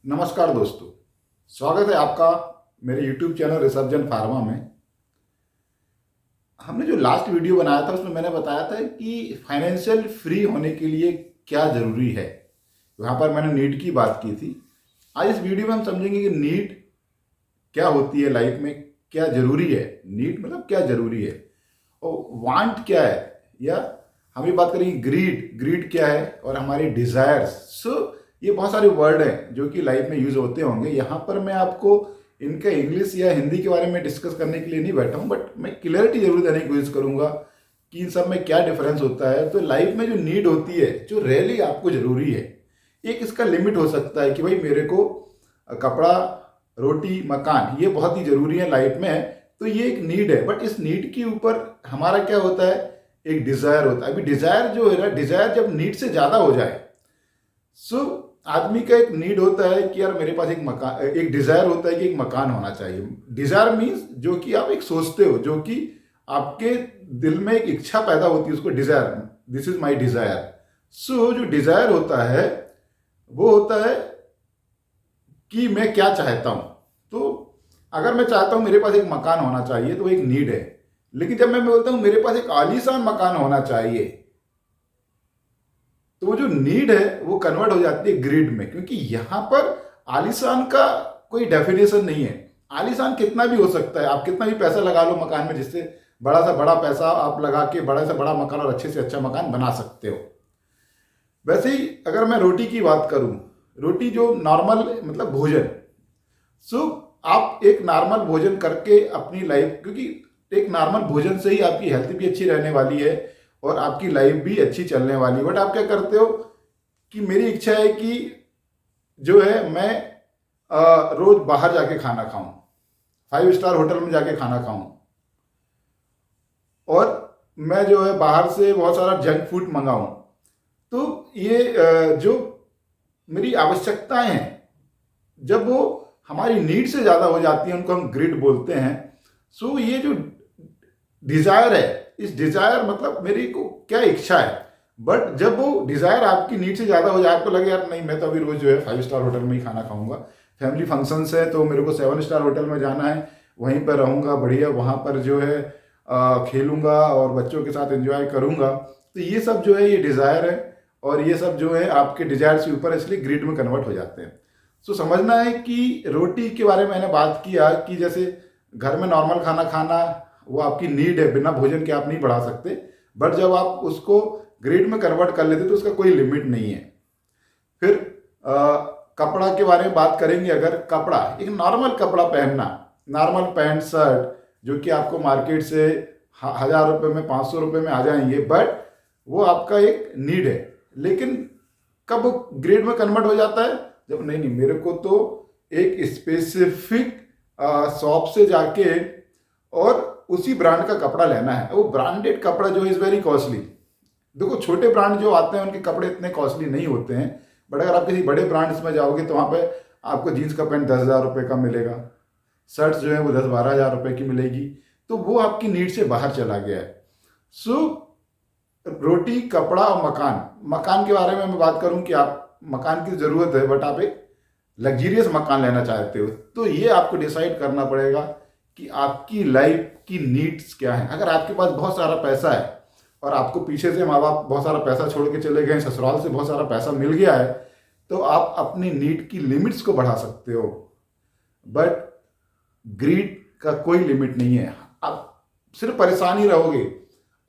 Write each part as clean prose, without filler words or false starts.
नमस्कार दोस्तों, स्वागत है आपका मेरे YouTube चैनल रिसर्जन फार्मा में। हमने जो लास्ट वीडियो बनाया था उसमें मैंने बताया था कि फाइनेंशियल फ्री होने के लिए क्या ज़रूरी है। वहाँ पर मैंने नीड की बात की थी। आज इस वीडियो में हम समझेंगे कि नीड क्या होती है, लाइफ में क्या ज़रूरी है। नीड मतलब क्या ज़रूरी है और वांट क्या है, या हम ये बात करेंगे ग्रीड क्या है और हमारी डिज़ायर्स। ये बहुत सारे वर्ड हैं जो कि लाइफ में यूज़ होते होंगे। यहाँ पर मैं आपको इनका इंग्लिश या हिंदी के बारे में डिस्कस करने के लिए नहीं बैठा हूँ, बट मैं क्लियरिटी जरूर देने की कोशिश करूँगा कि इन सब में क्या डिफरेंस होता है। तो लाइफ में जो नीड होती है, जो रियली आपको ज़रूरी है, एक इसका लिमिट हो सकता है कि भाई मेरे को कपड़ा, रोटी, मकान ये बहुत ही ज़रूरी है लाइफ में, तो ये एक नीड है। बट इस नीड के ऊपर हमारा क्या होता है, एक डिज़ायर होता है। अभी डिज़ायर जो है ना, डिज़ायर जब नीड से ज़्यादा हो जाए, आदमी का एक नीड होता है कि यार मेरे पास एक मकान, एक डिजायर होता है कि एक मकान होना चाहिए। डिजायर मीन्स जो कि आप एक सोचते हो, जो कि आपके दिल में एक इच्छा पैदा होती है, उसको desire, this is my desire. जो डिजायर होता है वो होता है कि मैं क्या चाहता हूं। तो अगर मैं चाहता हूं मेरे पास एक मकान होना चाहिए तो एक नीड है। लेकिन जब मैं बोलता हूं मेरे पास एक आलीशान मकान होना चाहिए, तो वो जो नीड है वो कन्वर्ट हो जाती है ग्रिड में। क्योंकि यहां पर आलीशान का कोई डेफिनेशन नहीं है। आलीशान कितना भी हो सकता है, आप कितना भी पैसा लगा लो मकान में, जिससे बड़ा से बड़ा पैसा आप लगा के बड़ा से बड़ा मकान और अच्छे से अच्छा मकान बना सकते हो। वैसे ही अगर मैं रोटी की बात करूं, रोटी जो नॉर्मल मतलब भोजन, आप एक नॉर्मल भोजन करके अपनी लाइफ, क्योंकि एक नॉर्मल भोजन से ही आपकी हेल्थ भी अच्छी रहने वाली है और आपकी लाइफ भी अच्छी चलने वाली है। बट आप क्या करते हो कि मेरी इच्छा है कि जो है मैं रोज बाहर जाके खाना खाऊं, 5 स्टार होटल में जाके खाना खाऊं, और मैं जो है बाहर से बहुत सारा जंक फूड मंगाऊं। तो ये जो मेरी आवश्यकताएं हैं, जब वो हमारी नीड से ज़्यादा हो जाती हैं, उनको हम ग्रिड बोलते हैं। ये जो डिज़ायर है, इस डिज़ायर मतलब मेरी को क्या इच्छा है, बट जब वो डिज़ायर आपकी नीड से ज़्यादा हो जाए, आपको लगे यार नहीं मैं तो अभी रोज़ जो है 5 स्टार होटल में ही खाना खाऊंगा, फैमिली फंक्शंस है तो मेरे को 7 स्टार होटल में जाना है, वहीं पर रहूँगा बढ़िया, वहाँ पर जो है खेलूँगा और बच्चों के साथ एंजॉय करूँगा। तो ये सब जो है ये डिज़ायर है, और ये सब जो है आपके डिज़ायर से ऊपर, इसलिए ग्रिड में कन्वर्ट हो जाते हैं। समझना है कि रोटी के बारे में मैंने बात किया कि जैसे घर में नॉर्मल खाना खाना वो आपकी नीड है, बिना भोजन के आप नहीं बढ़ा सकते। बट जब आप उसको ग्रिड में कन्वर्ट कर लेते तो उसका कोई लिमिट नहीं है। फिर कपड़ा के बारे में बात करेंगे। अगर कपड़ा, एक नॉर्मल कपड़ा पहनना, नॉर्मल पैंट शर्ट जो कि आपको मार्केट से 1000 रुपये में, 500 रुपये में आ जाएंगे, बट वो आपका एक नीड है। लेकिन कब वो ग्रेड में कन्वर्ट हो जाता है, जब नहीं मेरे को तो एक स्पेसिफिक शॉप से जाके और उसी ब्रांड का कपड़ा लेना है। वो ब्रांडेड कपड़ा जो इज़ वेरी कॉस्टली। देखो छोटे ब्रांड जो आते हैं उनके कपड़े इतने कॉस्टली नहीं होते हैं, बट अगर आप किसी बड़े ब्रांड्स में जाओगे तो वहाँ पे आपको जीन्स का पैंट 10,000 रुपये का मिलेगा, शर्ट्स जो है वो 10-12 हज़ार रुपये की मिलेगी। तो वो आपकी नीड से बाहर चला गया है। रोटी, कपड़ा और मकान के बारे में मैं बात करूं कि आप मकान की ज़रूरत है, बट आप एक लग्जरियस मकान लेना चाहते हो, तो ये आपको डिसाइड करना पड़ेगा कि आपकी लाइफ की नीड्स क्या है। अगर आपके पास बहुत सारा पैसा है और आपको पीछे से माँ बाप बहुत सारा पैसा छोड़ के चले गए, ससुराल से बहुत सारा पैसा मिल गया है, तो आप अपनी नीड की लिमिट्स को बढ़ा सकते हो। बट ग्रीड का कोई लिमिट नहीं है, आप सिर्फ परेशान ही रहोगे।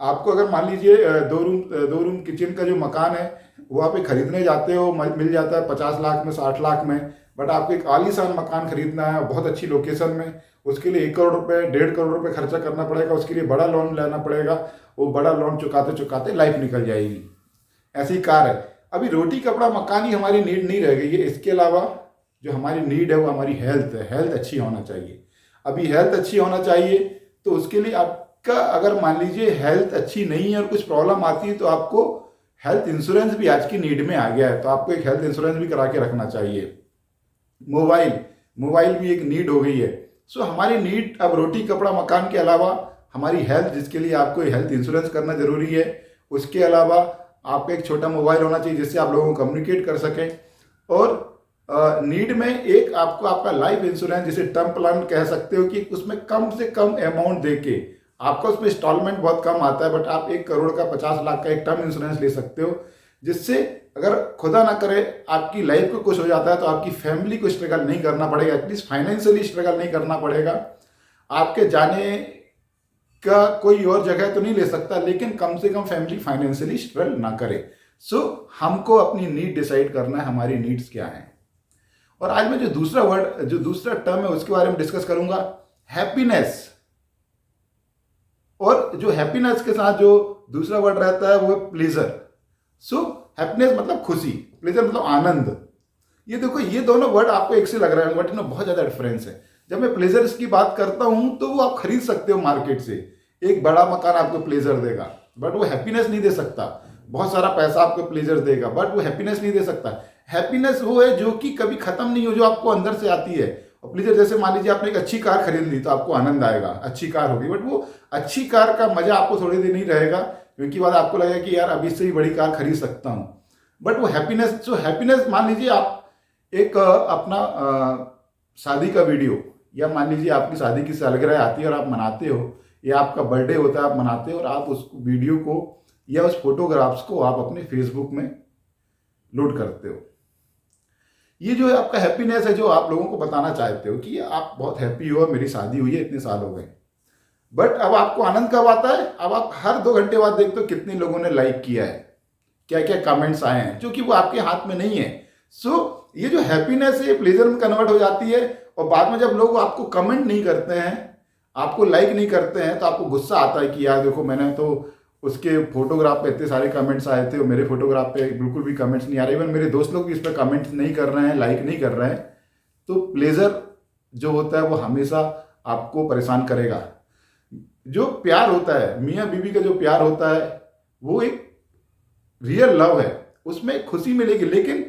आपको अगर मान लीजिए 2 रूम किचन का जो मकान है वो आप खरीदने जाते हो, मिल जाता है 50 लाख में, 60 लाख में, बट आपको एक आलीशान मकान खरीदना है बहुत अच्छी लोकेशन में, उसके लिए 1 करोड़ रुपए, 1.5 करोड़ रुपए खर्चा करना पड़ेगा, उसके लिए बड़ा लोन लेना पड़ेगा। वो बड़ा लोन चुकाते चुकाते लाइफ निकल जाएगी। ऐसी कार है। अभी रोटी, कपड़ा, मकान ही हमारी नीड नहीं रह गई है। इसके अलावा जो हमारी नीड है वो हमारी हेल्थ है। हेल्थ अच्छी होना चाहिए। अभी हेल्थ अच्छी होना चाहिए तो उसके लिए आपका, अगर मान लीजिए हेल्थ अच्छी नहीं है और कुछ प्रॉब्लम आती है, तो आपको हेल्थ इंश्योरेंस भी आज की नीड में आ गया है, तो आपको एक हेल्थ इंश्योरेंस भी करा के रखना चाहिए। मोबाइल भी एक नीड हो गई है। हमारी नीड अब रोटी, कपड़ा, मकान के अलावा हमारी हेल्थ, जिसके लिए आपको हेल्थ इंश्योरेंस करना जरूरी है। उसके अलावा आपको एक छोटा मोबाइल होना चाहिए जिससे आप लोगों को कम्युनिकेट कर सकें, और नीड में एक आपको आपका लाइफ इंश्योरेंस जिसे टर्म प्लान कह सकते हो कि उसमें कम से कम अमाउंट देके आपका उसमें इंस्टॉलमेंट बहुत कम आता है, बट आप 1 करोड़ का 50 लाख का एक टर्म इंश्योरेंस ले सकते हो, जिससे अगर खुदा ना करे आपकी लाइफ को कुछ हो जाता है तो आपकी फैमिली को स्ट्रगल नहीं करना पड़ेगा, एटलीस्ट फाइनेंशियली स्ट्रगल नहीं करना पड़ेगा। आपके जाने का कोई और जगह तो नहीं ले सकता, लेकिन कम से कम फैमिली फाइनेंशियली स्ट्रगल ना करे। सो हमको अपनी नीड डिसाइड करना है, हमारी नीड्स क्या हैं। और आज मैं जो दूसरा टर्म है उसके बारे में डिस्कस करूंगा, हैप्पीनेस। और जो हैप्पीनेस के साथ जो दूसरा वर्ड रहता है वो है प्लेजर। सो हैप्पीनेस मतलब खुशी, प्लेजर मतलब आनंद। ये देखो, ये दोनों वर्ड आपको एक से लग रहा है, बट इनमें बहुत ज्यादा डिफरेंस है। जब मैं प्लेजर्स की बात करता हूं तो वो आप खरीद सकते हो मार्केट से, एक बड़ा मकान आपको प्लेजर देगा, बट वो हैप्पीनेस नहीं दे सकता। बहुत सारा पैसा आपको प्लेजर देगा, बट वो हैप्पीनेस नहीं दे सकता। हैप्पीनेस वो है जो कि कभी खत्म नहीं हो, जो आपको अंदर से आती है। और प्लेजर जैसे मान लीजिए आपने एक अच्छी कार खरीद ली तो आपको आनंद आएगा, अच्छी कार होगी, बट वो अच्छी कार का मजा आपको थोड़ी देर नहीं रहेगा, क्योंकि बाद आपको लगेगा कि यार अभी से ही बड़ी कार खरीद सकता हूं। बट वो हैप्पीनेस मान लीजिए आप एक अपना शादी का वीडियो, या मान लीजिए आपकी शादी की सालगिरह आती है और आप मनाते हो, या आपका बर्थडे होता है आप मनाते हो, और आप उस वीडियो को या उस फोटोग्राफ्स को आप अपने फेसबुक में लोड करते हो। ये जो है आपका हैप्पीनेस है, जो आप लोगों को बताना चाहते हो कि आप बहुत हैप्पी हो, मेरी शादी हुई है, इतने साल हो गए। बट अब आपको आनंद कब आता है? अब आप हर 2 घंटे बाद देखते हो कितने लोगों ने लाइक किया है, क्या क्या कमेंट्स आए हैं, जो कि वो आपके हाथ में नहीं है। सो ये जो हैप्पीनेस है ये प्लेजर में कन्वर्ट हो जाती है। और बाद में जब लोग आपको कमेंट नहीं करते हैं, आपको लाइक नहीं करते हैं, तो आपको गुस्सा आता है कि यार देखो, मैंने तो उसके फोटोग्राफ पे इतने सारे कमेंट्स आए थे और मेरे फोटोग्राफ पे बिल्कुल भी कमेंट्स नहीं आ रहे, इवन मेरे दोस्त लोग भी इस पर कमेंट्स नहीं कर रहे हैं, लाइक नहीं कर रहे हैं। तो प्लेजर जो होता है वो हमेशा आपको परेशान करेगा। जो प्यार होता है, मियाँ बीवी का जो प्यार होता है, वो एक रियल लव है, उसमें खुशी मिलेगी, लेकिन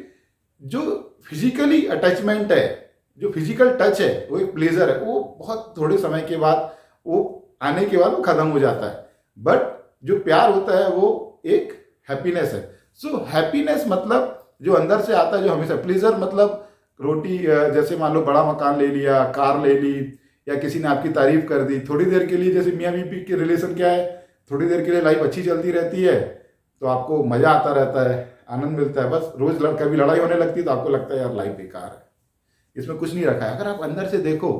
जो फिजिकली अटैचमेंट है, जो फिजिकल टच है, वो एक प्लेजर है, वो बहुत थोड़े समय के बाद, वो आने के बाद वो खत्म हो जाता है। बट जो प्यार होता है वो एक हैप्पीनेस है। सो हैप्पीनेस मतलब जो अंदर से आता है, जो हमेशा। प्लेजर मतलब रोटी, जैसे मान लो बड़ा मकान ले लिया, कार ले ली, या किसी ने आपकी तारीफ कर दी थोड़ी देर के लिए, जैसे मियाँ बीवी के रिलेशन क्या है, थोड़ी देर के लिए लाइफ अच्छी चलती रहती है, तो आपको मजा आता रहता है, आनंद मिलता है। बस रोज कभी लड़ाई होने लगती है तो आपको लगता है यार लाइफ बेकार है, इसमें कुछ नहीं रखा है। अगर आप अंदर से देखो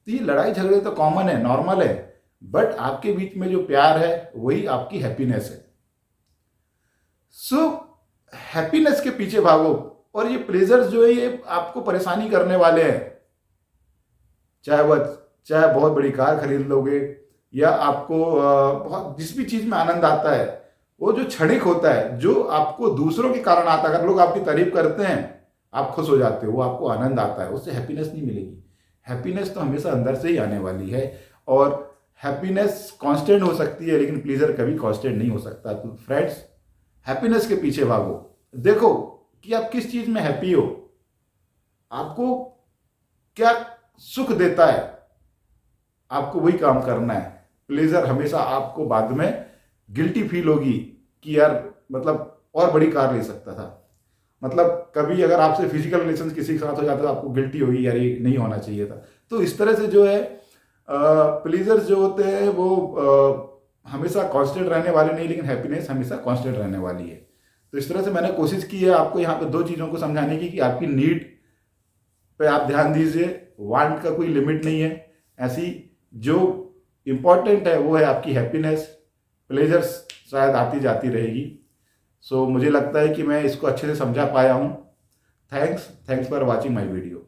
तो ये लड़ाई झगड़े तो कॉमन है, नॉर्मल है, बट आपके बीच में जो प्यार है वही आपकी हैप्पीनेस है। सो हैप्पीनेस के पीछे भागो। और ये प्लेजर्स जो है ये आपको परेशानी करने वाले हैं, चाहे बहुत बड़ी कार खरीद लोगे, या आपको बहुत जिस भी चीज में आनंद आता है, वो जो क्षणिक होता है, जो आपको दूसरों के कारण आता है। अगर लोग आपकी तारीफ करते हैं आप खुश हो जाते हो, वो आपको आनंद आता है, उससे हैप्पीनेस नहीं मिलेगी। हैप्पीनेस तो हमेशा अंदर से ही आने वाली है। और हैप्पीनेस कांस्टेंट हो सकती है, लेकिन प्लेजर कभी कांस्टेंट नहीं हो सकता। तो फ्रेंड्स, हैप्पीनेस के पीछे भागो, देखो कि आप किस चीज में हैप्पी हो, आपको क्या सुख देता है, आपको वही काम करना है। प्लेजर हमेशा आपको बाद में गिल्टी फील होगी कि यार मतलब और बड़ी कार ले सकता था। मतलब कभी अगर आपसे फिजिकल रिलेशन किसी के साथ हो जाता है तो आपको गिल्टी होगी, यार ये नहीं होना चाहिए था। तो इस तरह से जो है प्लेजर्स जो होते हैं वो हमेशा कांस्टेंट रहने वाले नहीं, लेकिन हैप्पीनेस हमेशा कांस्टेंट रहने वाली है। तो इस तरह से मैंने कोशिश की है आपको यहाँ पे 2 चीज़ों को समझाने की, कि आपकी नीड पे आप ध्यान दीजिए, वांट का कोई लिमिट नहीं है। ऐसी जो इम्पॉर्टेंट है वो है आपकी हैप्पीनेस, प्लेजर्स शायद आती जाती रहेगी। सो मुझे लगता है कि मैं इसको अच्छे से समझा पाया हूँ। Thanks for watching my video.